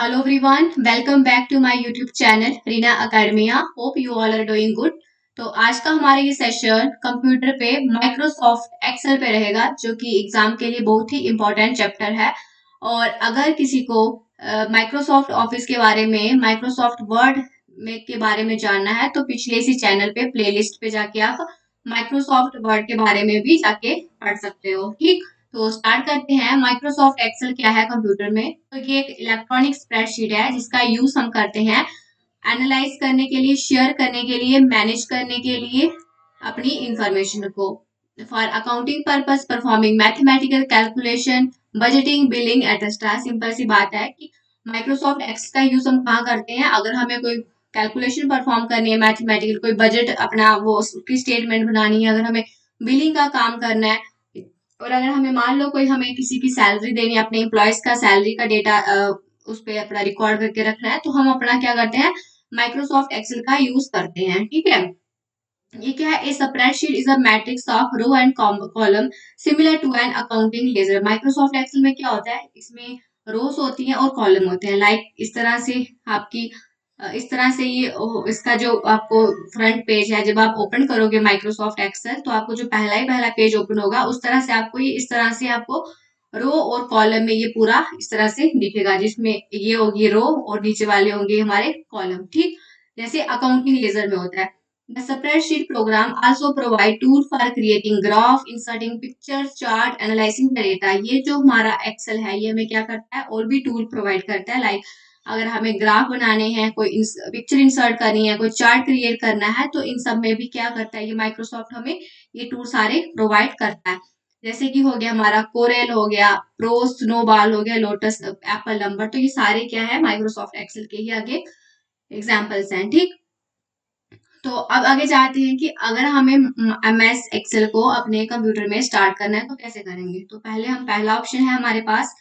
Hello everyone, welcome back to my YouTube channel Reena academia. Hope you all are doing good. तो आज का हमारा ये सेशन कंप्यूटर पे माइक्रोसॉफ्ट एक्सेल पे रहेगा, जो कि एग्जाम के लिए बहुत ही इम्पोर्टेंट चैप्टर है. और अगर किसी को माइक्रोसॉफ्ट ऑफिस के बारे में, माइक्रोसॉफ्ट वर्ड में के बारे में जानना है, तो पिछले इसी चैनल पे प्लेलिस्ट पे जाके आप माइक्रोसॉफ्ट वर्ड के बारे में भी जाके पढ़ सकते हो. ठीक, तो स्टार्ट करते हैं. माइक्रोसॉफ्ट एक्सेल क्या है कंप्यूटर में? तो ये एक इलेक्ट्रॉनिक स्प्रेडशीट है जिसका यूज हम करते हैं एनालाइज करने के लिए, शेयर करने के लिए, मैनेज करने के लिए अपनी इंफॉर्मेशन को. For accounting purpose, performing mathematical calculation, budgeting, billing etcetera. Simple सी बात है कि माइक्रोसॉफ्ट एक्सेल का यूज हम कहाँ करते हैं? अगर हमें कोई कैलकुलेशन परफॉर्म करनी है, मैथमेटिकल कोई बजट अपना वो उसकी स्टेटमेंट बनानी है, अगर हमें बिलिंग का काम करना है, और अगर हमें मान लो कोई हमें किसी की सैलरी देनी है, अपने एम्प्लॉयज का सैलरी का डेटा उस पे अपना रिकॉर्ड करके रखना है, तो हम अपना क्या करते हैं? माइक्रोसॉफ्ट एक्सेल का यूज करते हैं. ठीक है, ये क्या है? A spreadsheet is a matrix of row and column similar to an accounting ledger. Microsoft Excel में क्या होता है? इसमें रोज होती हैं और कॉलम होते हैं. लाइक इस तरह से आपकी इस तरह से ये इसका जो आपको फ्रंट पेज है, जब आप ओपन करोगे माइक्रोसॉफ्ट एक्सेल, तो आपको जो पहला ही पहला पेज ओपन होगा, उस तरह से आपको ये इस तरह से आपको रो और कॉलम में ये पूरा इस तरह से दिखेगा, जिसमें ये होगी रो और नीचे वाले होंगे हमारे कॉलम. ठीक, जैसे अकाउंटिंग लेजर में होता है. The spreadsheet program also provide tool for creating graph, inserting pictures, chart, analyzing the data. ये जो हमारा एक्सेल है, ये हमें क्या करता है? और भी टूल प्रोवाइड करता है. लाइक अगर हमें ग्राफ बनाने हैं, कोई पिक्चर इंसर्ट करनी है, कोई चार्ट क्रिएट करना है, तो इन सब में भी क्या करता है? ये माइक्रोसॉफ्ट हमें ये टूल सारे प्रोवाइड करता है. जैसे कि हो गया हमारा कोरेल, हो गया प्रो, स्नोबॉल हो गया, लोटस, एप्पल नंबर. तो ये सारे क्या है? माइक्रोसॉफ्ट एक्सेल के ही आगे एग्जाम्पल्स हैं. ठीक, तो अब आगे जाते हैं कि अगर हमें एमएस एक्सेल को अपने कंप्यूटर में स्टार्ट करना है तो कैसे करेंगे. तो पहले हम पहला ऑप्शन है हमारे पास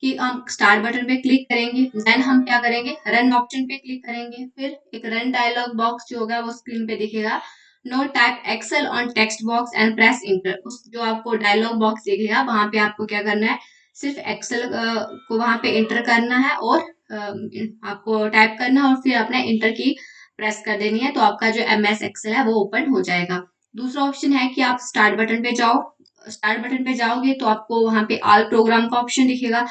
कि हम स्टार्ट बटन पे क्लिक करेंगे. देन हम क्या करेंगे? रन ऑप्शन पे क्लिक करेंगे. फिर एक रन डायलॉग बॉक्स जो होगा वो स्क्रीन पे दिखेगा. Now type Excel on text box and press enter. उस जो आपको डायलॉग बॉक्स दिखेगा वहां पे आपको क्या करना है? सिर्फ एक्सेल को वहां पे इंटर करना है और आपको टाइप करना है और फिर अपना इंटर की प्रेस कर देनी है, तो आपका जो एमएस एक्सेल है वो ओपन हो जाएगा. दूसरा ऑप्शन है कि आप स्टार्ट बटन पे जाओ. स्टार्ट बटन पे जाओगे तो आपको वहां पे ऑल प्रोग्राम का ऑप्शन दिखेगा.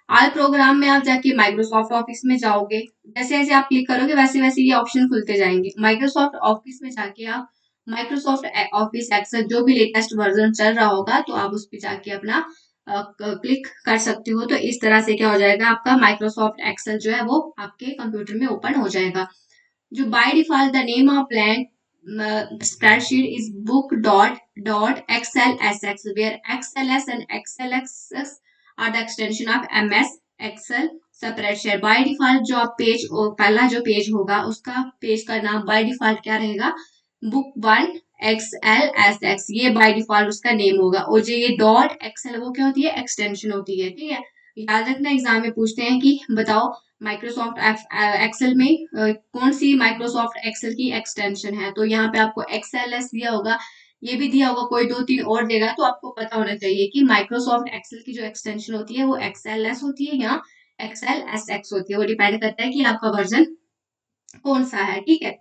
ऑल प्रोग्राम में आप जाके माइक्रोसॉफ्ट ऑफिस में जाओगे. जैसे जैसे आप क्लिक करोगे वैसे वैसे ये ऑप्शन खुलते जाएंगे. माइक्रोसॉफ्ट ऑफिस में जाके आप माइक्रोसॉफ्ट ऑफिस एक्सेल जो भी लेटेस्ट वर्जन चल रहा होगा, तो आप उस पर जाके अपना क्लिक कर सकते हो. तो इस तरह से क्या हो जाएगा? आपका माइक्रोसॉफ्ट एक्सेल जो है वो आपके कंप्यूटर में ओपन हो जाएगा. जो by default the name of blank spreadsheet is book.xlsx, where xls and xlsx are the extension of ms excel spreadsheet. by default जो आप पेज पहला जो पेज होगा उसका पेज का नाम by default क्या रहेगा? Book one XLSX. ये बाय डिफॉल्ट उसका नेम होगा. और जो ये डॉट एक्सएल वो क्या होती है? एक्सटेंशन होती है. ठीक है, याद रखना एग्जाम में पूछते हैं कि बताओ माइक्रोसॉफ्ट एक्सेल में कौन सी माइक्रोसॉफ्ट एक्सेल की एक्सटेंशन है. तो यहाँ पे आपको एक्सएलएस दिया होगा, ये भी दिया होगा, कोई दो तीन और देगा, तो आपको पता होना चाहिए कि माइक्रोसॉफ्ट एक्सेल की जो एक्सटेंशन होती है वो एक्सएलएस होती है या एक्सएलएसएक्स होती है. वो डिपेंड करता है कि आपका वर्जन कौन सा है. ठीक है,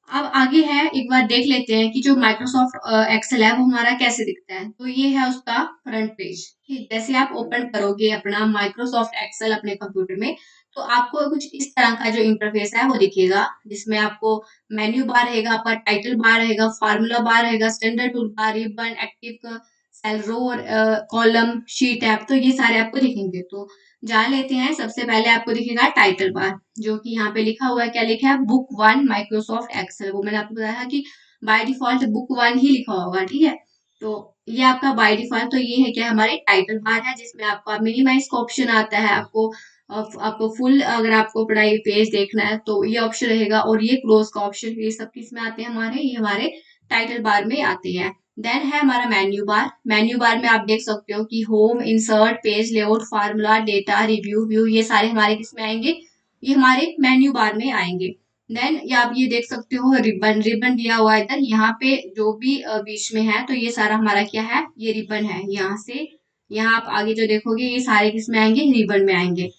अब आगे है, एक बार देख लेते हैं कि जो माइक्रोसॉफ्ट एक्सेल है वो हमारा कैसे दिखता है. तो ये है उसका फ्रंट पेज. ठीक, जैसे आप ओपन करोगे अपना माइक्रोसॉफ्ट एक्सेल अपने कंप्यूटर में, तो आपको कुछ इस तरह का जो इंटरफेस है वो दिखेगा, जिसमें आपको मेन्यू बार रहेगा, आपका टाइटल बार रहेगा, फार्मूला बार रहेगा, standard tool bar, ribbon, active cell, row, column, sheet tab. तो ये सारे आपको दिखेंगे. तो जान लेते हैं. सबसे पहले आपको दिखेगा टाइटल बार, जो कि यहाँ पे लिखा हुआ है. क्या लिखा है? Book one Microsoft Excel. वो मैंने आपको बताया कि बाय डिफॉल्ट बुक वन ही लिखा होगा. ठीक है, तो ये आपका बाय डिफॉल्ट. तो ये है क्या? हमारे टाइटल बार है, जिसमें आपका मिनिमाइज का ऑप्शन आता है. आपको फुल अगर आपको पढ़ाई पेज देखना है तो ये ऑप्शन रहेगा, और ये क्लोज का ऑप्शन. ये सब किस में आते हैं? हमारे ये हमारे टाइटल बार में आते हैं. देन है हमारा मेन्यू बार. मेन्यू बार में आप देख सकते हो कि home, insert, page layout, formula, data, review, view, ये सारे हमारे किस में आएंगे? ये हमारे मेन्यू बार में आएंगे. देन ये आप ये देख सकते हो रिबन. रिबन दिया हुआ है इधर, यहाँ पे जो भी बीच में है, तो ये सारा हमारा क्या है? ये रिबन है. यहाँ से यहाँ आप आगे जो देखोगे ये सारे किस में आएंगे? रिबन में आएंगे.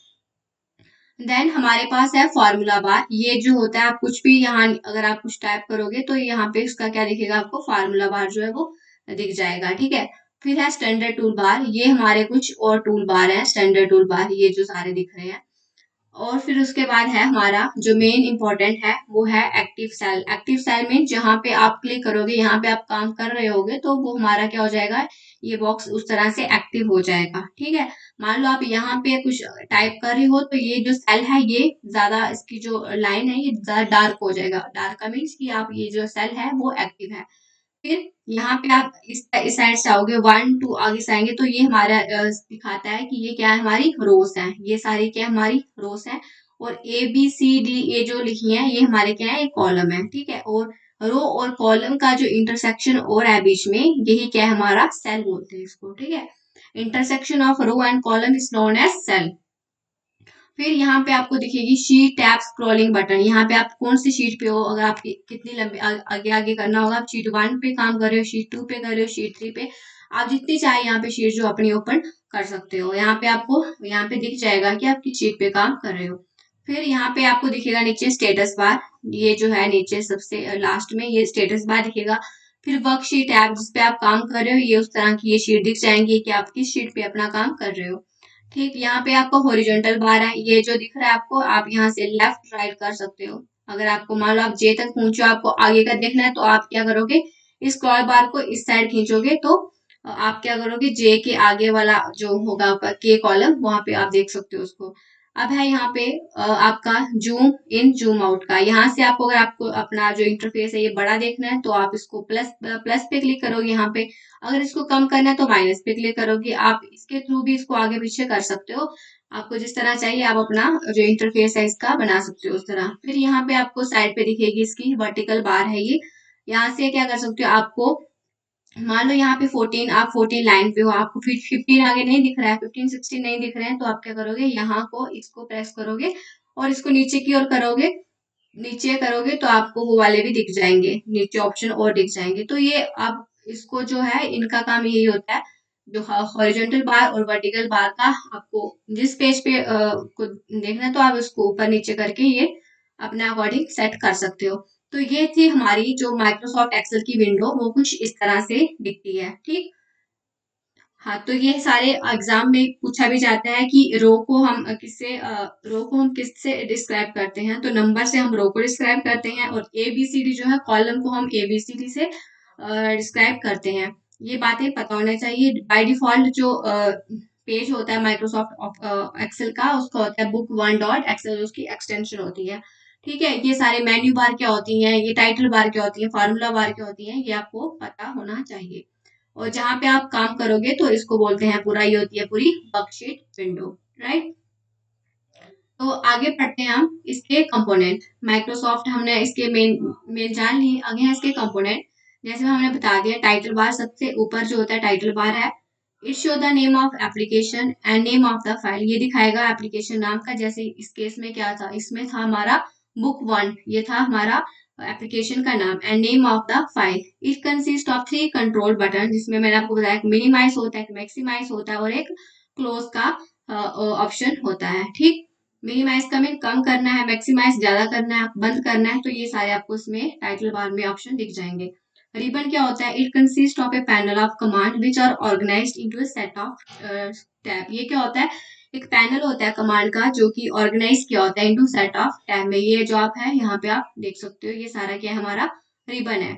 देन हमारे पास है फॉर्मूला बार। ये जो होता है, आप कुछ भी यहाँ अगर आप कुछ टाइप करोगे तो यहाँ पे उसका क्या दिखेगा, आपको फार्मूला बार जो है वो दिख जाएगा, ठीक है। फिर है स्टैंडर्ड टूल बार। ये हमारे कुछ और टूल बार है, स्टैंडर्ड टूल बार, ये जो सारे दिख रहे हैं। और फिर उसके बाद है हमारा जो मेन इंपॉर्टेंट है वो है एक्टिव सेल। एक्टिव सेल में जहाँ पे आप क्लिक करोगे, यहाँ पे आप काम कर रहे होगे तो वो हमारा क्या हो जाएगा, ये बॉक्स उस तरह से एक्टिव हो जाएगा, ठीक है। मान लो आप यहाँ पे कुछ टाइप कर रही हो तो ये जो सेल है ये ज्यादा, इसकी जो लाइन है ये ज्यादा डार्क हो जाएगा। डार्क का मीन्स कि आप ये जो सेल है वो एक्टिव है। फिर यहाँ पे आप इस साइड से आओगे, 1 2 आगे से आएंगे तो ये हमारा दिखाता है कि ये क्या है, हमारी रोज है। ये सारी क्या हमारी रोज है। और A B C D ये जो लिखी है ये हमारे क्या है, एक कॉलम है, ठीक है। और रो और कॉलम का जो इंटरसेक्शन और है बीच में, यही क्या है, हमारा सेल बोलते हैं इसको, ठीक है। Intersection of row and column is known as cell. फिर यहाँ पे आपको दिखेगी शीट टैब स्क्रॉलिंग बटन। यहाँ पे आप कौन सी शीट पे हो, अगर आप कितनी लंबी आगे आगे करना होगा, आप शीट 1 पे काम कर रहे हो, शीट 2 पे कर रहे हो, शीट 3 पे, आप जितनी चाहे यहाँ पे शीट जो अपनी ओपन कर सकते हो। यहाँ पे आपको यहाँ पे दिख जाएगा कि आप किस शीट पे काम कर रहे हो। फिर यहाँ पे आपको दिखेगा नीचे स्टेटस बार। ये जो है नीचे सबसे लास्ट में ये स्टेटस बार दिखेगा। फिर वर्कशीट ऐप जिसपे आप काम कर रहे हो, ये उस तरह की ये शीट दिख जाएंगी कि आप किस शीट पे अपना काम कर रहे हो। ठीक, यहाँ पे आपको हॉरिजॉन्टल बार है, ये जो दिख रहा है आपको, आप यहाँ से लेफ्ट राइट कर सकते हो। अगर आपको मान लो आप जे तक पहुंचो, आपको आगे का देखना है तो आप क्या करोगे, इस स्क्रॉल बार को इस साइड खींचोगे तो आप क्या करोगे, जे के आगे वाला जो होगा आपका के कॉलम, वहां पे आप देख सकते हो उसको। अब है यहाँ पे आपका जूम इन जूम आउट का। यहाँ से आपको, अगर आपको अपना जो इंटरफेस है ये बड़ा देखना है तो आप इसको प्लस प्लस पे क्लिक करोगे यहाँ पे। अगर इसको कम करना है तो माइनस पे क्लिक करोगे। आप इसके थ्रू भी इसको आगे पीछे कर सकते हो। आपको जिस तरह चाहिए आप अपना जो इंटरफेस है इसका बना सकते हो उस तरह। फिर यहाँ पे आपको साइड पे दिखेगी इसकी वर्टिकल बार है ये। यहाँ से क्या कर सकते हो, आपको मान लो यहाँ पे 14, आप 14 लाइन पे हो, आपको फिर 15 आगे नहीं दिख रहा है, 15 16 नहीं दिख रहे हैं, तो आप क्या करोगे, यहाँ को इसको प्रेस करोगे और इसको नीचे की ओर करोगे। नीचे करोगे तो आपको वो वाले भी दिख जाएंगे, नीचे ऑप्शन और दिख जाएंगे। तो ये अब इसको जो है इनका काम यही होता है, जो हॉरिजॉन्टल बार और वर्टिकल बार का आपको जिस पेज पे को देखना है तो आप इसको ऊपर नीचे करके ये अपने अकॉर्डिंग सेट कर सकते हो। तो ये थी हमारी जो माइक्रोसॉफ्ट एक्सेल की विंडो, वो कुछ इस तरह से दिखती है, ठीक। हाँ, तो ये सारे एग्जाम में पूछा भी जाता है कि रो को हम किससे डिस्क्राइब करते हैं, तो नंबर से हम रो को डिस्क्राइब करते हैं, और ABCD जो है कॉलम को हम ABCD से डिस्क्राइब करते हैं। ये बातें पता होना चाहिए। बाय डिफॉल्ट जो पेज होता है माइक्रोसॉफ्ट एक्सेल का, उसका होता है बुक 1 डॉट एक्सेल, उसकी एक्सटेंशन होती है, ठीक है। ये सारे मेन्यू बार क्या होती हैं, ये टाइटल बार क्या होती है, फार्मूला बार क्या होती है, ये आपको पता होना चाहिए। और जहाँ पे आप काम करोगे तो इसको बोलते हैं, पूरा ये होती है पूरी वर्कशीट विंडो, राइट। तो आगे पढ़ते हैं हम इसके कंपोनेंट। माइक्रोसॉफ्ट हमने इसके मेन मेन जान लिए, आगे हैं इसके कंपोनेंट। जैसे हमने बता दिया, टाइटल बार सबसे ऊपर जो होता है टाइटल बार है। It show the name of application and name of the file, ये दिखाएगा एप्लीकेशन नाम का। जैसे इस केस में क्या था, इसमें था हमारा बुक 1, ये था हमारा एप्लीकेशन का नाम, and name of the file. It consist of 3 control button, जिसमें मैंने आपको बताया एक मिनिमाइज होता है, एक मैक्सिमाइज होता है और एक क्लोज का ऑप्शन होता है, ठीक। मिनिमाइज का मीन कम करना है, मैक्सिमाइज ज्यादा करना है, बंद करना है, तो ये सारे आपको इसमें टाइटल बार में ऑप्शन दिख जाएंगे। रिबन क्या होता है, it consist of a panel of command which are organised into a set of tab. ये क्या होता है, एक पैनल होता है कमांड का जो कि ऑर्गेनाइज किया होता है इनटू सेट ऑफ टैब में। ये जो आप है यहाँ पे आप देख सकते हो, ये सारा क्या है, हमारा रिबन है।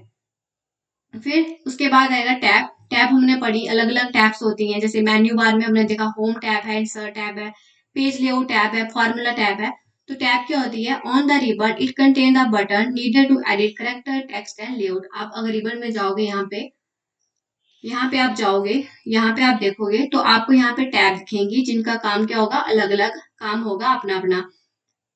फिर उसके बाद आएगा टैब। टैब हमने पढ़ी, अलग अलग टैब्स होती हैं। जैसे मेन्यू बार में हमने देखा होम टैब है, इंसर्ट टैब है, पेज लेआउट टैब है, फॉर्मूला टैब है। तो टैब क्या होती है, on the ribbon it contain the button needed to edit character text and layout. आप अगर रिबन में जाओगे, यहाँ पे आप जाओगे, यहाँ पे आप देखोगे तो आपको यहाँ पे टैब दिखेंगी जिनका काम क्या होगा, अलग अलग काम होगा अपना अपना।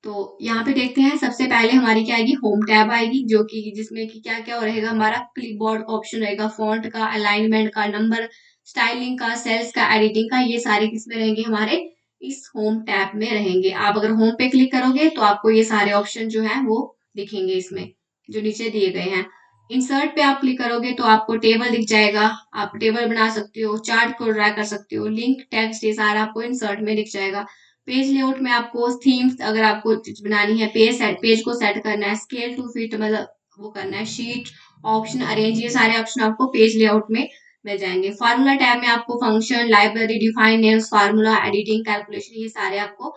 तो यहाँ पे देखते हैं, सबसे पहले हमारी क्या आएगी, होम टैब आएगी, जो कि जिसमें कि क्या क्या रहेगा, हमारा क्लिपबोर्ड का ऑप्शन रहेगा, फॉन्ट का, अलाइनमेंट का, नंबर स्टाइलिंग का, सेल्स का, एडिटिंग का, ये सारे किसमें रहेंगे, हमारे इस होम टैब में रहेंगे। आप अगर होम पे क्लिक करोगे तो आपको ये सारे ऑप्शन जो है वो दिखेंगे इसमें, जो नीचे दिए गए हैं। इंसर्ट पे आप क्लिक करोगे तो आपको टेबल दिख जाएगा, आप टेबल बना सकते हो, चार्ट को ड्रा कर सकते हो, लिंक टेक्स्ट, ये सारा आपको इंसर्ट में दिख जाएगा। पेज लेआउट में आपको थीम्स अगर आपको बनानी है, पेज को सेट करना है, स्केल टू फिट मतलब वो करना है, शीट ऑप्शन अरेंज, ये सारे ऑप्शन आपको पेज लेआउट में मिल जाएंगे। फार्मूला टैब में आपको function, library, define names, formula, editing, calculation, ये सारे आपको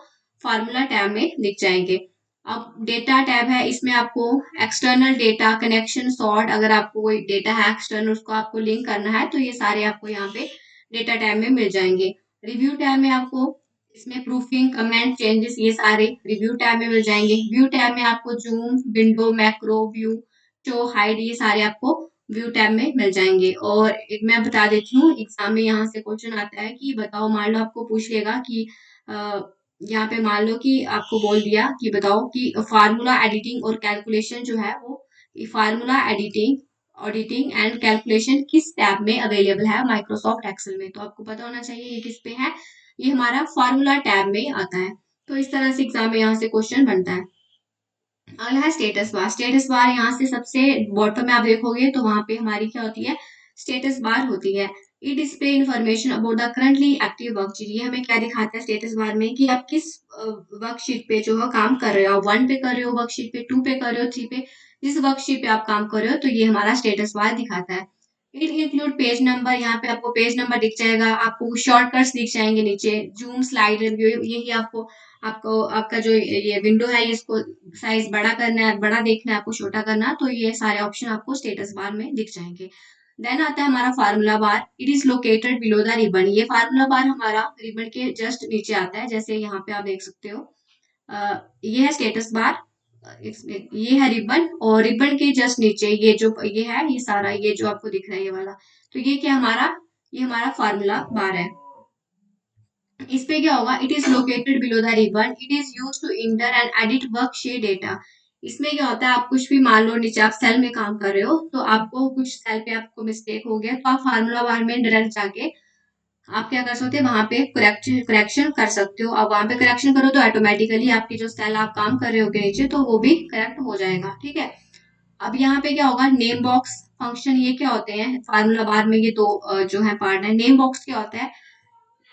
फार्मूला टैब में दिख जाएंगे। अब डेटा टैब है, इसमें आपको एक्सटर्नल डेटा, कनेक्शन, सॉर्ट, अगर आपको कोई डेटा है एक्सटर्नल उसको आपको लिंक करना है तो ये सारे आपको यहाँ पे डेटा टैब में मिल जाएंगे। रिव्यू टैब में आपको इसमें प्रूफिंग, कमेंट, चेंजेस, ये सारे रिव्यू टैब में मिल जाएंगे। व्यू टैब में आपको zoom, window, macro, view, show, hide, ये सारे आपको व्यू टैब में मिल जाएंगे। और एक मैं बता देती हूँ, एग्जाम में यहाँ से क्वेश्चन आता है कि बताओ, मान लो आपको पूछ लेगा कि यहाँ पे मान लो कि आपको बोल दिया कि बताओ कि फार्मूला एडिटिंग और कैलकुलेशन जो है वो, formula editing, auditing and calculation किस टैब में अवेलेबल है माइक्रोसॉफ्ट एक्सेल में, तो आपको पता होना चाहिए ये किस पे है, ये हमारा फार्मूला टैब में आता है। तो इस तरह से एग्जाम में यहाँ से क्वेश्चन बनता है। अगला है स्टेटस बार। स्टेटस बार यहाँ से सबसे बॉटम में आप देखोगे तो वहां पे हमारी क्या होती है, स्टेटस बार होती है। It display information about the currently active worksheet, ये हमें क्या दिखाता है स्टेटस बार में कि आप किस वर्कशीट पे जो है काम कर रहे हो, आप 1 पे कर रहे हो, वर्कशीट पे 2 पे कर रहे हो, 3 पे, जिस वर्कशीट पे आप काम कर रहे हो, तो ये हमारा स्टेटस बार दिखाता है। इट इंक्लूड पेज नंबर, यहाँ पे आपको पेज नंबर दिख जाएगा, आपको शॉर्टकट्स दिख जाएंगे नीचे, जूम, स्लाइड, रिव्यू, यही आपको आपको आपका जो ये विंडो है इसको साइज बड़ा करना है, बड़ा देखना है, आपको छोटा करना है, तो ये सारे ऑप्शन आपको स्टेटस बार में दिख जाएंगे। देन आता है हमारा formula bar. It is located below the ribbon, ये फार्मूला बार हमारा रिबन के जस्ट नीचे आता है, जैसे यहाँ पे आप देख सकते हो। ये है स्टेटस बार, ये है रिबन, और रिबन के जस्ट नीचे ये जो ये है, ये सारा ये जो आपको दिख रहा है ये वाला, तो ये क्या हमारा, ये हमारा फार्मूला बार है। इस पे क्या होगा, it is located below the ribbon, it is use to enter and edit worksheet data. इसमें क्या होता है, आप कुछ भी मान लो नीचे आप सेल में काम कर रहे हो, तो आपको कुछ सेल पे आपको मिस्टेक हो गया, तो आप फार्मूला बार में डायरेक्ट जाके आप क्या कर सकते हैं, वहां पे करेक्शन कर सकते हो। अब वहां पे करेक्शन करो तो ऑटोमेटिकली आपकी जो सेल आप काम कर रहे हो के नीचे, तो वो भी करेक्ट हो जाएगा, ठीक है। अब यहाँ पे क्या होगा, नेम बॉक्स फंक्शन, ये क्या होते हैं फार्मूला बार में, ये दो जो है पार्ट है। नेम बॉक्स क्या होता है,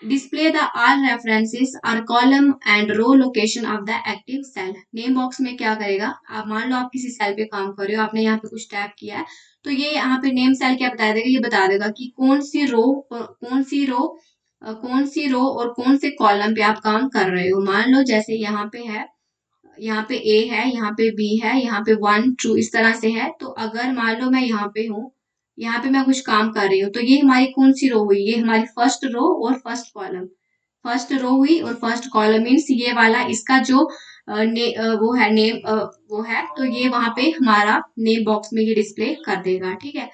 display the all references or column and row location of the active cell। Name box में क्या करेगा, आप मान लो आप किसी सेल पे काम कर रहे हो, आपने यहाँ पे कुछ टैप किया है, तो ये यहाँ पे नेम सेल क्या बता देगा, ये बता देगा कि कौन सी रो और कौन से कॉलम पे आप काम कर रहे हो। मान लो जैसे यहाँ पे है, यहाँ पे ए है, यहाँ पे बी है, यहाँ पे 1 2 इस तरह से है, तो अगर मान लो मैं यहाँ पे हूँ, यहाँ पे मैं कुछ काम कर रही हूँ, तो ये हमारी कौन सी रो हुई, ये हमारी फर्स्ट रो और फर्स्ट कॉलम, फर्स्ट रो हुई और फर्स्ट कॉलम मीन्स ये वाला, इसका जो वो है नेम, वो है, तो ये वहां पे हमारा नेम बॉक्स में ये डिस्प्ले कर देगा, ठीक है।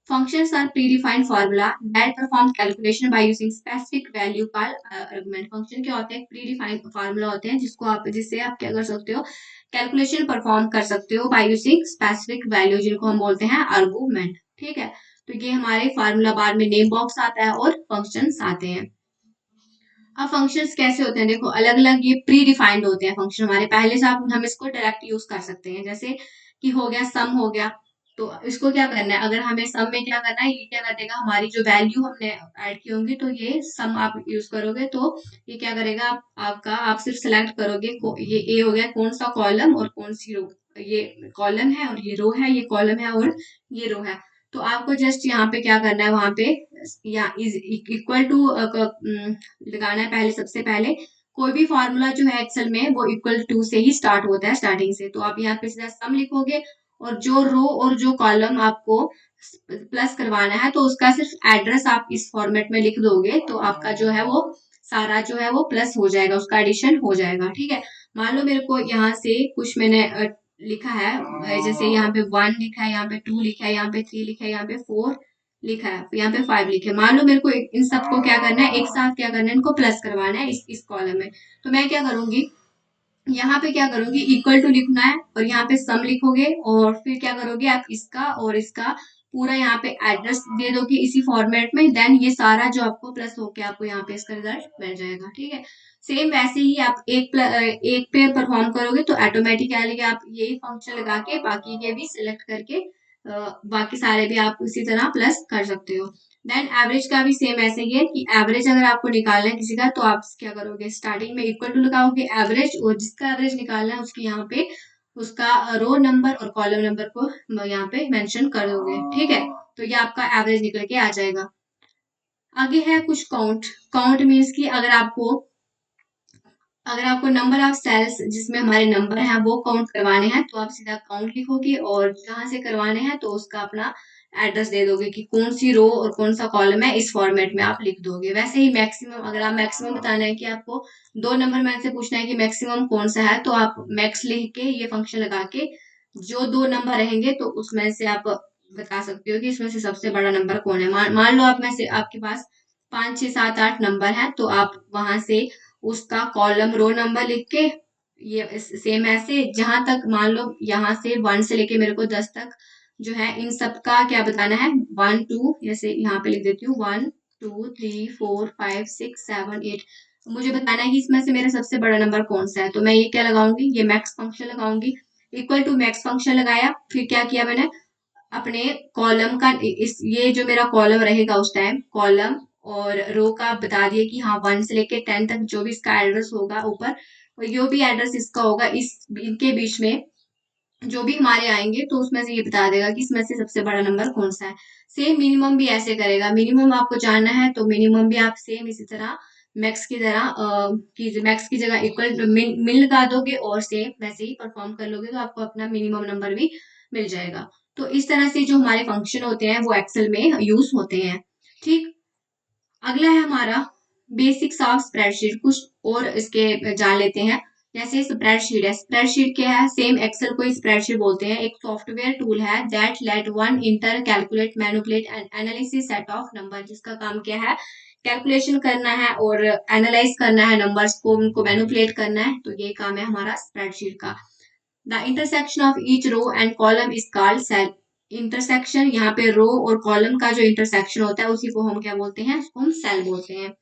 Functions are predefined formula that perform calculation by using specific value called argument। Function क्या होते हैं, प्रीडिफाइंड फार्मूला होते हैं जिसको आप, जिससे आप क्या कर सकते हो, कैलकुलेशन परफॉर्म कर सकते हो बाय यूजिंग स्पेसिफिक वैल्यू, जिनको हम बोलते हैं आर्गुमेंट, ठीक है। तो ये हमारे फार्मूला बार में नेम बॉक्स आता है और फंक्शंस आते हैं। अब फंक्शंस कैसे होते हैं, देखो अलग अलग ये प्री डिफाइंड होते हैं फंक्शन हमारे, पहले से आप हम इसको डायरेक्ट यूज कर सकते हैं, जैसे कि हो गया सम हो गया, तो इसको क्या करना है, अगर हमें सम में क्या करना है, ये क्या कर देगा, हमारी जो वैल्यू हमने ऐड की होंगी, तो ये सम आप यूज करोगे तो ये क्या करेगा, आपका आप सिर्फ सेलेक्ट करोगे, ये ए हो गया कौन सा कॉलम और कौन सी रो, ये कॉलम है और ये रो है, ये कॉलम है और ये रो है, तो आपको जस्ट यहाँ पे क्या करना है, वहां पे या इज इक्वल टू लगाना है, पहले सबसे पहले कोई भी फॉर्मूला जो है एक्सेल में वो इक्वल टू से ही स्टार्ट होता है, स्टार्टिंग से, तो आप यहाँ पे सीधा सम लिखोगे, और जो रो और जो कॉलम आपको प्लस करवाना है, तो उसका सिर्फ एड्रेस आप इस फॉर्मेट में लिख दोगे, तो आपका जो है वो सारा जो है वो प्लस हो जाएगा, उसका एडिशन हो जाएगा, ठीक है। मान लो मेरे को यहाँ से कुछ मैंने लिखा है, जैसे यहाँ पे 1 लिखा है, यहाँ पे 2 लिखा है, यहाँ पे 3 लिखा है, यहाँ पे 4 लिखा है, यहाँ पे 5 लिखे है। मान लो मेरे को इन सबको क्या करना है, एक साथ क्या करना है, इनको प्लस करवाना है इस कॉलम में, तो मैं क्या करूंगी, यहाँ पे क्या करोगे, इक्वल टू लिखना है और यहाँ पे सम लिखोगे, और फिर क्या करोगे आप इसका और इसका पूरा यहाँ पे एड्रेस दे दोगे इसी फॉर्मेट में, देन ये सारा जो आपको प्लस होके आपको यहाँ पे इसका रिजल्ट मिल जाएगा, ठीक है। सेम वैसे ही आप एक पे परफॉर्म करोगे तो ऑटोमेटिकली आप यही फंक्शन लगा के बाकी के भी सिलेक्ट करके बाकी सारे भी आप उसी तरह प्लस कर सकते हो। देन एवरेज का भी सेम ऐसे ही है कि एवरेज अगर आपको निकालना है किसी का तो आप क्या करोगे, स्टार्टिंग में इक्वल टू लगाओगे एवरेज, और जिसका एवरेज निकालना है उसकी यहाँ पे उसका रो नंबर और कॉलम नंबर को यहाँ पे मेंशन कर दोगे। ठीक है, तो ये आपका एवरेज निकल के आ जाएगा। आगे है कुछ काउंट। काउंट मीन्स कि अगर आपको नंबर ऑफ सेल्स जिसमें हमारे नंबर हैं वो काउंट करवाने हैं तो आप सीधा काउंट लिखोगे, और कहाँ से करवाने हैं तो उसका अपना एड्रेस दे दोगे कि कौन सी रो और कौन सा कॉलम है, इस फॉर्मेट में आप लिख दोगे। वैसे ही मैक्सिमम, अगर आप मैक्सिमम बताना है कि आपको दो नंबर में से पूछना है कि मैक्सिमम कौन सा है, तो आप मैक्स लिख के ये फंक्शन लगा के जो दो नंबर रहेंगे तो उसमें से आप बता सकते हो कि इसमें से सबसे बड़ा नंबर कौन है। मान लो आप में से आपके पास 5 6 7 8 नंबर है, तो आप वहां से उसका कॉलम रो नंबर लिख के ये सेम ऐसे जहां तक, मान लो यहाँ से 1 से लेके मेरे को 10 तक जो है इन सबका क्या बताना है, 1 2, जैसे यहाँ पे लिख देती हूँ 1 2 3 4 5 6 7 8। मुझे बताना है कि इसमें से मेरा सबसे बड़ा नंबर कौन सा है, तो मैं ये क्या लगाऊंगी, ये मैक्स फंक्शन लगाऊंगी। इक्वल टू मैक्स फंक्शन लगाया, फिर क्या किया मैंने, अपने कॉलम का इस ये जो मेरा कॉलम रहेगा उस टाइम, कॉलम और रो का बता दिए कि हाँ 1 से लेके 10 तक जो भी इसका एड्रेस होगा ऊपर, और जो भी एड्रेस इसका होगा इस इनके बीच में जो भी हमारे आएंगे तो उसमें से ये बता देगा कि इसमें से सबसे बड़ा नंबर कौन सा है। सेम मिनिमम भी ऐसे करेगा, मिनिमम आपको जानना है तो मिनिमम भी आप सेम इसी तरह मैक्स की तरह कि मैक्स की जगह इक्वल मिल लगा दोगे और सेम वैसे ही परफॉर्म कर लोगे तो आपको अपना मिनिमम नंबर भी मिल जाएगा। तो इस तरह से जो हमारे फंक्शन होते हैं वो एक्सेल में यूज होते हैं। ठीक, अगला है हमारा बेसिक्स ऑफ स्प्रेडशीट। कुछ और इसके जान लेते हैं। जैसे स्प्रेडशीट है, स्प्रेडशीट क्या है, सेम एक्सेल को स्प्रेडशीट बोलते हैं। एक सॉफ्टवेयर टूल है that let one inter calculate manipulate and analysis set of number, जिसका काम क्या है, कैलकुलेशन करना है और एनालाइज करना है नंबर्स को, उनको मैनिपुलेट करना है। तो ये काम है हमारा स्प्रेडशीट का। The intersection of each row and column is called cell. Intersection, यहाँ पे रो और कॉलम का जो इंटरसेक्शन होता है उसी को हम क्या बोलते हैं, उसको हम सेल बोलते हैं।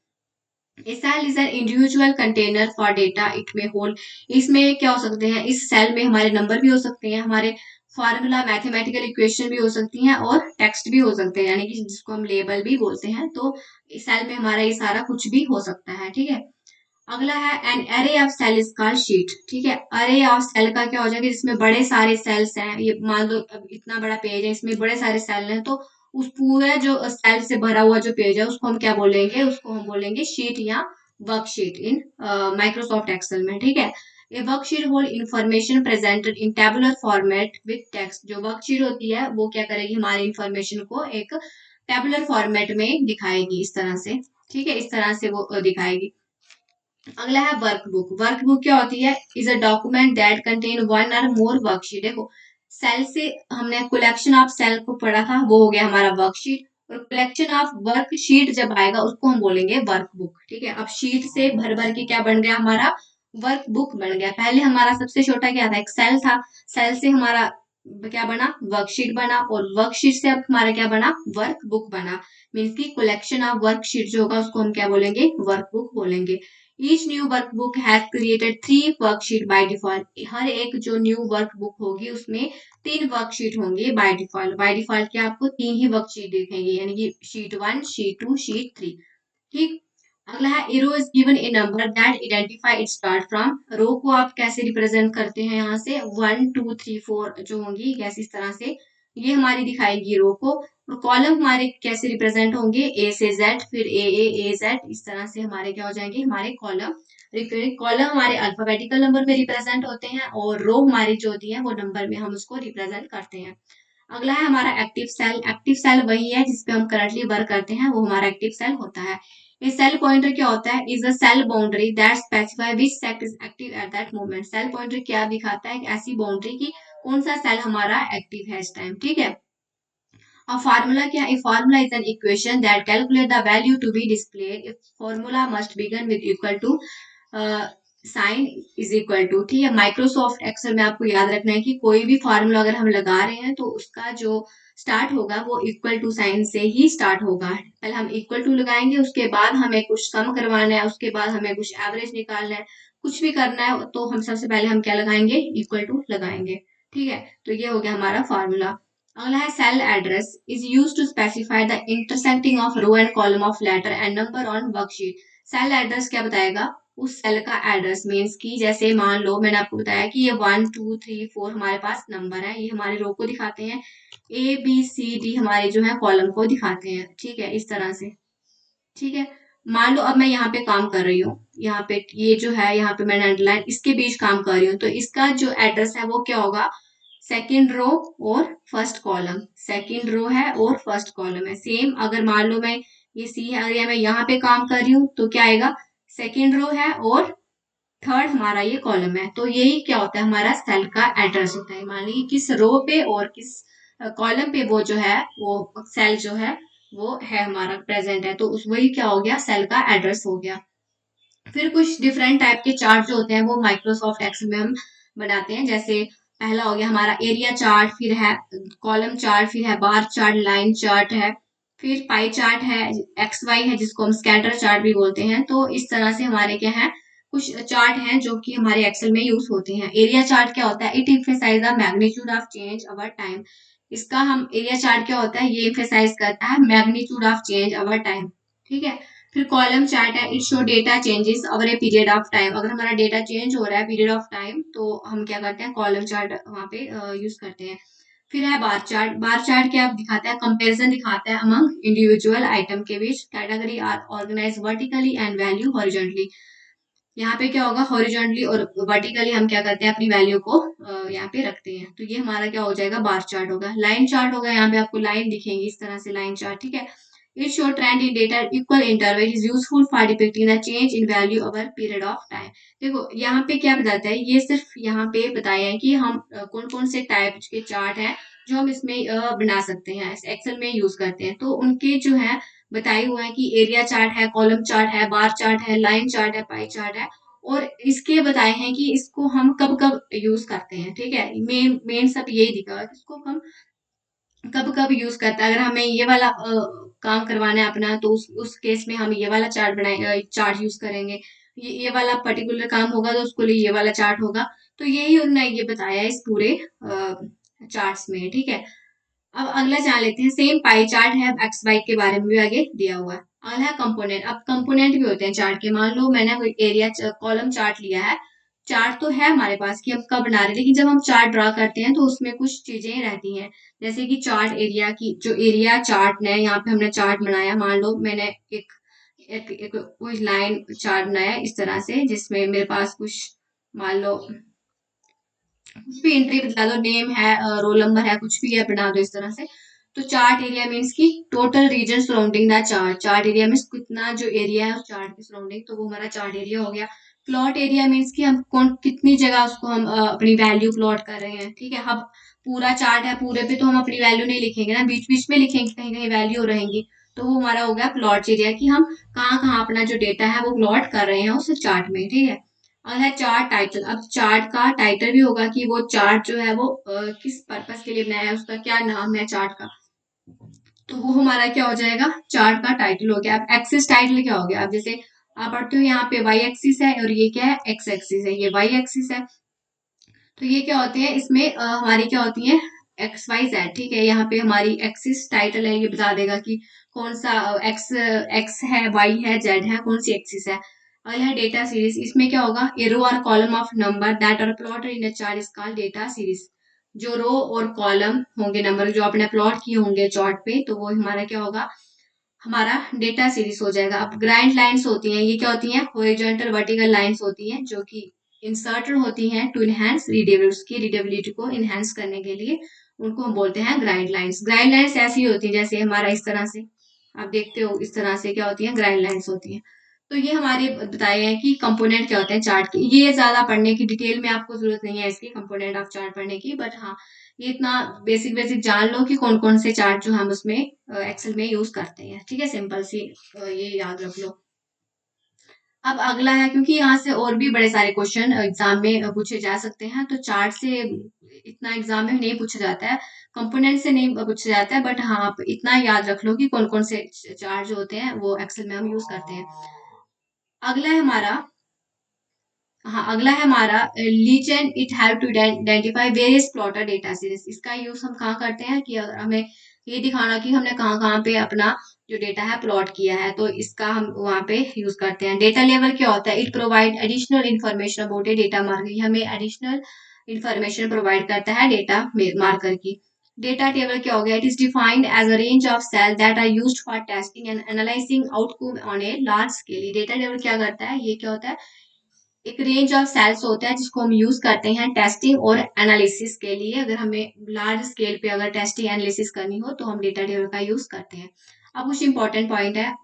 A cell is an individual container for data it may hold। इसमें क्या हो सकते हैं, इस सेल में हमारे नंबर भी हो सकते हैं, हमारे फॉर्मूला मैथमेटिकल इक्वेशन भी हो सकती हैं और टेक्स्ट भी हो सकते हैं, यानी कि जिसको हम लेबल भी बोलते हैं। तो इस सेल में हमारा ये सारा कुछ भी हो सकता है। ठीक है, अगला है an array of cell is called sheet. ठीक है, अरे ऑफ सेल का क्या हो जाएगा, जिसमें बड़े सारे सेल्स हैं, ये मान लो अब इतना बड़ा पेज है इसमें बड़े सारे सेल हैं, तो उस पूरा जो सेल से भरा हुआ जो पेज है उसको हम क्या बोलेंगे, उसको हम बोलेंगे शीट या वर्कशीट इन माइक्रोसॉफ्ट एक्सेल में। ठीक है, ए worksheet hold information presented in tabular format with text. जो वर्कशीट होती है वो क्या करेगी, हमारी इंफॉर्मेशन को एक टेबुलर फॉर्मेट में दिखाएगी इस तरह से। ठीक है, इस तरह से वो दिखाएगी। अगला है वर्कबुक। वर्कबुक क्या होती है, is a document that contain one और मोर वर्कशीट। देखो, सेल से हमने कलेक्शन ऑफ सेल को पढ़ा था, वो हो गया हमारा वर्कशीट, और कलेक्शन ऑफ वर्कशीट जब आएगा उसको हम बोलेंगे वर्कबुक। ठीक है, अब शीट से भर भर के क्या बन गया, हमारा वर्कबुक बन गया। पहले हमारा सबसे छोटा क्या था, एक सेल था, सेल से हमारा क्या बना, वर्कशीट बना, और वर्कशीट से अब हमारा क्या बना, वर्कबुक बना। मीन्स की कलेक्शन ऑफ वर्कशीट जो होगा उसको हम क्या बोलेंगे, वर्कबुक बोलेंगे। Each new workbook has created 3 worksheet by default. हर एक जो न्यू वर्कबुक होगी उसमें 3 वर्कशीट होंगे बाय डिफॉल्ट। बाय डिफॉल्ट क्या, आपको 3 ही वर्कशीट दिखेंगी, यानी कि शीट 1 शीट 2 शीट 3। ठीक, अगला है row is given a number that identify it start from. Row को आप कैसे रिप्रेजेंट करते हैं, यहाँ से 1 2 3 4 जो होंगी कैसे, इस तरह से ये हमारी दिखाएगी रो को। और कॉलम हमारे कैसे रिप्रेजेंट होंगे, ए से जेड, फिर ए जेड, इस तरह से हमारे क्या हो जाएंगे, हमारे कॉलम। कॉलम हमारे अल्फाबेटिकल नंबर में रिप्रेजेंट होते हैं और रो हमारी जो होती है वो नंबर में हम उसको रिप्रेजेंट करते हैं। अगला है हमारा एक्टिव सेल। एक्टिव सेल वही है जिसपे हम करंटली वर्क करते हैं, वो हमारा एक्टिव सेल होता है। ये सेल पॉइंटर क्या होता है, is a cell boundary that specify which cell is active at that moment. Cell pointer क्या दिखाता है, ऐसी बाउंड्री की कौन सा सेल हमारा एक्टिव है इस टाइम। ठीक है, अब फार्मूला क्या है, formula is an equation that calculate the value to be displayed. If formula must begin with equal to sign is equal to. ठीक है, माइक्रोसॉफ्ट एक्सेल में आपको याद रखना है कि कोई भी फार्मूला अगर हम लगा रहे हैं तो उसका जो स्टार्ट होगा वो इक्वल टू साइन से ही स्टार्ट होगा। पहले हम इक्वल टू लगाएंगे, उसके बाद हमें कुछ सम करवाना है, उसके बाद हमें कुछ एवरेज निकालना है, कुछ भी करना है तो हम सबसे पहले हम क्या लगाएंगे, इक्वल टू लगाएंगे। ठीक है, तो ये हो गया हमारा फार्मूला। अगला है cell address is use to specify the intersecting of row and column of letter and number on worksheet. Cell address क्या बताएगा? उस सेल का एड्रेस मीन्स की जैसे मान लो मैंने आपको बताया कि ये 1 2 3 4 हमारे पास नंबर है, ये हमारे रो को दिखाते हैं, ABCD हमारे जो है कॉलम को दिखाते हैं, ठीक है, इस तरह से। ठीक है, मान लो अब मैं यहाँ पे काम कर रही हूँ, यहाँ पे ये जो है यहाँ पे मैंने अंडरलाइन इसके बीच काम कर रही हूँ, तो इसका जो एड्रेस है वो क्या होगा? सेकेंड रो और फर्स्ट कॉलम, सेकेंड रो है और फर्स्ट कॉलम है सेम। अगर मान लो मैं ये सी है, अगर मैं यहाँ पे काम कर रही हूँ तो क्या आएगा? सेकेंड रो है और थर्ड हमारा ये कॉलम है, तो यही क्या होता है? हमारा सेल का एड्रेस होता है। मान लीजिए किस रो पे और किस कॉलम पे वो जो है वो सेल जो है वो है हमारा प्रेजेंट है, तो उस वही क्या हो गया? सेल का एड्रेस हो गया। फिर कुछ डिफरेंट टाइप के चार्ट जो होते हैं वो माइक्रोसॉफ्ट एक्सेल में हम बनाते हैं। जैसे पहला हो गया हमारा एरिया चार्ट, फिर है कॉलम चार्ट, फिर है बार चार्ट, लाइन चार्ट है, फिर पाई चार्ट है, एक्स वाई है जिसको हम स्कैटर चार्ट भी बोलते हैं। तो इस तरह से हमारे क्या है, कुछ चार्ट हैं जो कि हमारे एक्सेल में यूज होते हैं। एरिया चार्ट क्या होता है? It emphasise the magnitude of change over time. इसका हम एरिया चार्ट क्या होता है? ये इम्फेसाइज करता है magnitude of change over time. ठीक है, फिर कॉलम चार्ट है, it show data changes over a period of time. अगर हमारा डेटा चेंज हो रहा है पीरियड ऑफ टाइम तो हम क्या करते हैं? कॉलम चार्ट वहाँ पे यूज करते हैं। फिर है बार चार्ट। बार चार्ट क्या दिखाता है? कंपैरिजन दिखाता है अमंग इंडिविजुअल आइटम के बीच। Category are organize vertically and value horizontally. यहाँ पे क्या होगा? हॉरिजॉन्टली और वर्टिकली हम क्या करते हैं? अपनी वैल्यू को यहाँ पे रखते हैं, तो ये हमारा क्या हो जाएगा? बार चार्ट होगा। लाइन चार्ट होगा, यहाँ पे आपको लाइन दिखेंगी इस तरह से, लाइन चार्ट। ठीक है, it show trend in data equal interval is useful for depicting the change in value over period of time. देखो यहाँ पे क्या बताता है, ये सिर्फ यहाँ पे बताया है कि हम कौन कौन से टाइप के चार्ट हैं जो हम इसमें बना सकते हैं, एक्सेल में यूज करते हैं। तो उनके जो है बताए हुए हैं कि एरिया चार्ट है, कॉलम चार्ट है, बार चार्ट है, लाइन चार्ट है, पाई चार्ट है, और इसके बताए हैं कि इसको हम कब कब यूज करते हैं। ठीक है, मेन मेन सब यही दिखा हुआ है कि इसको हम कब कब यूज करता है। अगर हमें ये वाला काम करवाना है अपना, तो उस केस में हम ये वाला चार्ट बनाए, चार्ट यूज करेंगे। ये वाला पर्टिकुलर काम होगा तो उसके लिए ये वाला चार्ट होगा। तो यही उन्होंने ये बताया है इस पूरे चार्ट्स में। ठीक है, अब अगला जान लेते हैं। सेम पाई चार्ट है, एक्स वाई के बारे में भी आगे दिया हुआ है। अगला है कंपोनेंट। अब कंपोनेंट भी होते हैं चार्ट के। मान लो मैंने कोई एरिया कॉलम चार्ट लिया है, चार्ट तो है हमारे पास कि हम कब बना रहे हैं, लेकिन जब हम चार्ट ड्रा करते हैं तो उसमें कुछ चीजें रहती हैं। जैसे कि चार्ट एरिया की, जो एरिया चार्ट है, यहाँ पे हमने चार्ट बनाया, मान लो मैंने एक कोई लाइन चार्ट बनाया इस तरह से, जिसमें मेरे पास कुछ मान लो कुछ भी एंट्री बता दो, नेम है, रोल नंबर है, कुछ भी है, बना दो इस तरह से। तो चार्ट एरिया मीन्स की total region surrounding the chart. Chart area means कितना जो एरिया है उस चार्ट के सराउंडिंग, तो वो हमारा चार्ट एरिया हो गया। प्लॉट एरिया मीन्स की हम कौन कितनी जगह उसको हम अपनी वैल्यू प्लॉट कर रहे हैं। ठीक है, अब पूरा चार्ट है, पूरे पे तो हम अपनी वैल्यू नहीं लिखेंगे ना, बीच बीच में लिखेंगे, कहीं कहीं वैल्यू रहेंगी। तो वो हमारा हो गया प्लॉट एरिया, कि हम कहाँ कहाँ अपना जो डेटा है वो प्लॉट कर रहे हैं उस चार्ट में। ठीक है, और है चार्ट टाइटल। अब चार्ट का टाइटल भी होगा कि वो चार्ट जो है वो किस पर्पस के लिए बनाया है, उसका क्या नाम है चार्ट का। तो वो हमारा क्या हो जाएगा? चार्ट का टाइटल हो गया। अब एक्सिस टाइटल क्या हो गया? अब जैसे आप पढ़ते हो यहाँ पे वाई एक्सिस है और ये क्या है? एक्स एक्सिस है, ये वाई एक्सिस है। तो ये क्या होते हैं इसमें हमारी क्या होती है? X Y Z. ठीक है, यहाँ पे हमारी एक्सिस टाइटल है, ये बता देगा कि कौन सा एक्स एक्स है, वाई है, जेड है, कौन सी एक्सिस है। और यह डेटा सीरीज, इसमें क्या होगा? ए रो और column of number that are plotted in a chart is called data series. जो रो और कॉलम होंगे, नंबर जो आपने प्लॉट किए होंगे चार्ट पे, तो वो हमारा क्या होगा? हमारा डेटा सीरीज हो जाएगा। अब ग्राइंड लाइंस होती हैं, ये क्या होती हैं? हॉरिजॉन्टल वर्टिकल लाइंस होती हैं जो कि इंसर्टेड होती हैं टू इनहेंस रीडेबिलिटी, उसकी रीडेबिलिटी को इनहेंस करने के लिए उनको हम बोलते हैं ग्राइंड लाइंस। ग्राइंड लाइंस ऐसी होती है जैसे हमारा इस तरह से, आप देखते हो इस तरह से क्या होती है? ग्राइंड लाइंस होती हैं। तो ये हमारे बताए हैं कि कंपोनेंट क्या होते हैं चार्ट के। ये ज्यादा पढ़ने की डिटेल में आपको जरूरत नहीं है इसकी, कंपोनेंट ऑफ चार्ट पढ़ने की, बट हाँ ये इतना बेसिक बेसिक जान लो कि कौन कौन से चार्ट जो हम उसमें एक्सेल में यूज करते हैं। ठीक है, सिंपल सी ये याद रख लो। अब अगला है, क्योंकि यहाँ से और भी बड़े सारे क्वेश्चन एग्जाम में पूछे जा सकते हैं, तो चार्ट से इतना एग्जाम में नहीं पूछा जाता है, कंपोनेंट से नहीं पूछा जाता है, बट हाँ आप इतना याद रख लो कि कौन कौन से चार्ट जो होते हैं वो एक्सेल में हम यूज करते हैं। अगला है हमारा हाँ, अगला है हमारा legend it help to identify various plotter data series. इसका यूज हम कहाँ करते हैं कि अगर हमें ये दिखाना कि हमने कहाँ कहाँ पे अपना जो डेटा है प्लॉट किया है, तो इसका हम वहाँ पे यूज करते हैं। डेटा लेवल क्या होता है? It provide additional information about a data marker, हमें एडिशनल इन्फॉर्मेशन प्रोवाइड करता है डेटा मार्कर की। डेटा टेबल क्या हो गया? It is defined as a range of cell that are used for testing and analysing outcome on a large scale. Data table क्या करता है? ये क्या होता है? एक रेंज ऑफ सेल्स होता है जिसको हम यूज करते हैं टेस्टिंग और एनालिसिस के लिए। अगर हमें लार्ज स्केल पे अगर टेस्टिंग एनालिसिस करनी हो तो हम डेटा टेबल का यूज करते हैं। अब कुछ इंपॉर्टेंट पॉइंट है,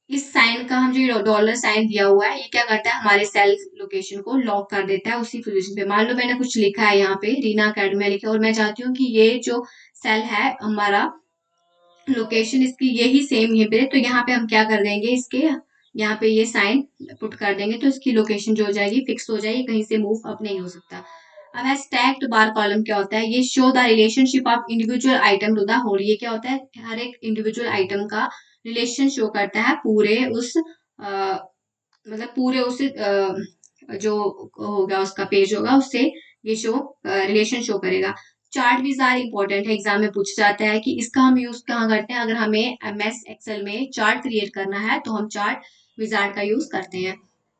इस साइन का हम जो डॉलर साइन दिया हुआ है, ये क्या करता है? हमारे सेल लोकेशन को लॉक कर देता है उसी पोजीशन पे। मान लो मैंने कुछ लिखा है यहाँ पे रीना अकेडमी लिखा है और मैं चाहती हूँ कि ये जो सेल है हमारा लोकेशन इसकी यही सेम यहीं पे, तो यहाँ पे हम क्या कर देंगे? इसके यहाँ पे ये साइन पुट कर देंगे तो इसकी लोकेशन जो हो जाएगी फिक्स हो जाएगी, कहीं से मूव अप नहीं हो सकता। अब है स्टैक्ड बार कॉलम क्या होता है? ये show the relationship of individual item to the whole. ये क्या होता है? हर एक इंडिविजुअल आइटम का रिलेशन शो करता है पूरे उस मतलब पूरे उस जो होगा उसका पेज होगा उससे ये शो रिलेशन शो करेगा। चार्ट भी ज़्यादा इंपॉर्टेंट है, एग्जाम में पूछा जाता है कि इसका हम यूज कहाँ करते हैं? अगर हमें एमएस एक्सेल में चार्ट क्रिएट करना है तो हम चार्ट विजार्ड का यूज करते हैं।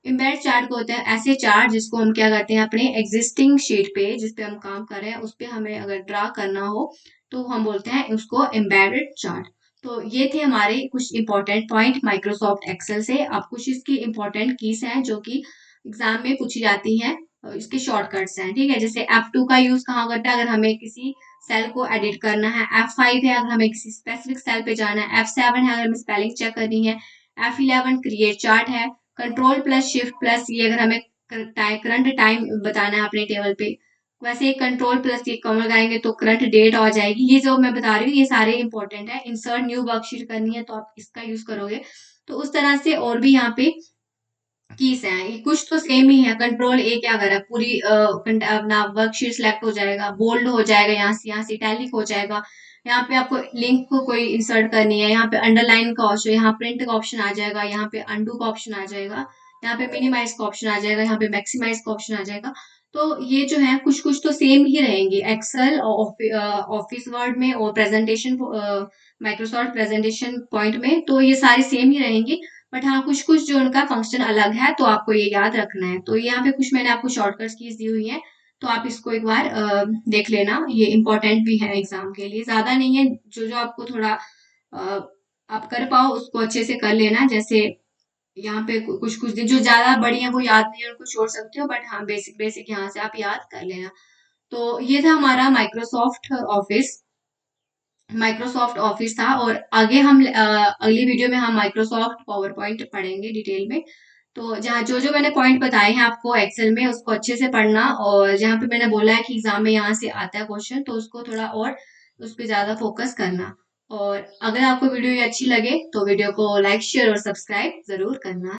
इम्बेड चार्ट को होता है ऐसे चार्ट जिसको हम क्या करते हैं? अपने एग्जिस्टिंग शीट पे जिस पे हम काम कर रहे हैं उस पे हमें अगर ड्रा करना हो तो हम बोलते हैं उसको एम्बेडेड चार्ट। तो ये थे हमारे कुछ इंपॉर्टेंट पॉइंट माइक्रोसॉफ्ट एक्सेल से। अब कुछ इसकी इंपॉर्टेंट कीज हैं जो कि एग्जाम में पूछी जाती हैं, इसके शॉर्टकट्स हैं, ठीक है। जैसे F2 का यूज कहाँ करता है? अगर हमें किसी सेल को एडिट करना है। F5 है अगर हमें किसी स्पेसिफिक सेल पे जाना है। F7 है अगर हमें स्पेलिंग चेक करनी है। F11 क्रिएट चार्ट है। कंट्रोल प्लस शिफ्ट प्लस ये अगर हमें करंट टाइम बताना है अपने टेबल पे। वैसे कंट्रोल प्लस ये कॉमा लगाएंगे तो करंट डेट आ जाएगी। ये जो मैं बता रही हूँ ये सारे इंपॉर्टेंट है। इंसर्ट न्यू वर्कशीट करनी है तो आप इसका यूज करोगे। तो उस तरह से और भी यहाँ पे कीज हैं, ये कुछ तो सेम ही है। कंट्रोल ए क्या करा? पूरी अपना वर्कशीट सिलेक्ट हो जाएगा, बोल्ड हो जाएगा, यहाँ से इटैलिक हो जाएगा। यहाँ पे आपको लिंक को कोई इंसर्ट करनी है, यहाँ पे अंडरलाइन का ऑप्शन, यहाँ प्रिंट का ऑप्शन आ जाएगा, यहाँ पे अंडू का ऑप्शन आ जाएगा, यहाँ पे मिनिमाइज का ऑप्शन आ जाएगा, यहाँ पे मैक्सिमाइज का ऑप्शन आ जाएगा। तो ये जो है कुछ कुछ तो सेम ही रहेंगे एक्सेल और ऑफिस वर्ड में और प्रेजेंटेशन माइक्रोसॉफ्ट प्रेजेंटेशन पॉइंट में, तो ये सारी सेम ही रहेंगी। बट हाँ कुछ कुछ जो उनका फंक्शन अलग है तो आपको ये याद रखना है। तो यहाँ पे कुछ मैंने आपको शॉर्टकट कीज दी हुई है, तो आप इसको एक बार देख लेना, ये इंपॉर्टेंट भी है एग्जाम के लिए। ज्यादा नहीं है, जो जो आपको थोड़ा आप कर पाओ उसको अच्छे से कर लेना। जैसे यहाँ पे कुछ कुछ दिन जो ज्यादा बड़ी है वो याद नहीं है उनको छोड़ सकते हो, बट हाँ बेसिक बेसिक यहाँ से आप याद कर लेना। तो ये था हमारा माइक्रोसॉफ्ट ऑफिस था। और आगे हम अगली वीडियो में हम माइक्रोसॉफ्ट पावर पॉइंट पढ़ेंगे डिटेल में। तो जहाँ जो जो मैंने पॉइंट बताए हैं आपको एक्सेल में उसको अच्छे से पढ़ना, और जहाँ पे मैंने बोला है कि एग्जाम में यहाँ से आता है क्वेश्चन तो उसको थोड़ा और उस पर ज्यादा फोकस करना। और अगर आपको वीडियो ये अच्छी लगे तो वीडियो को लाइक शेयर और सब्सक्राइब जरूर करना।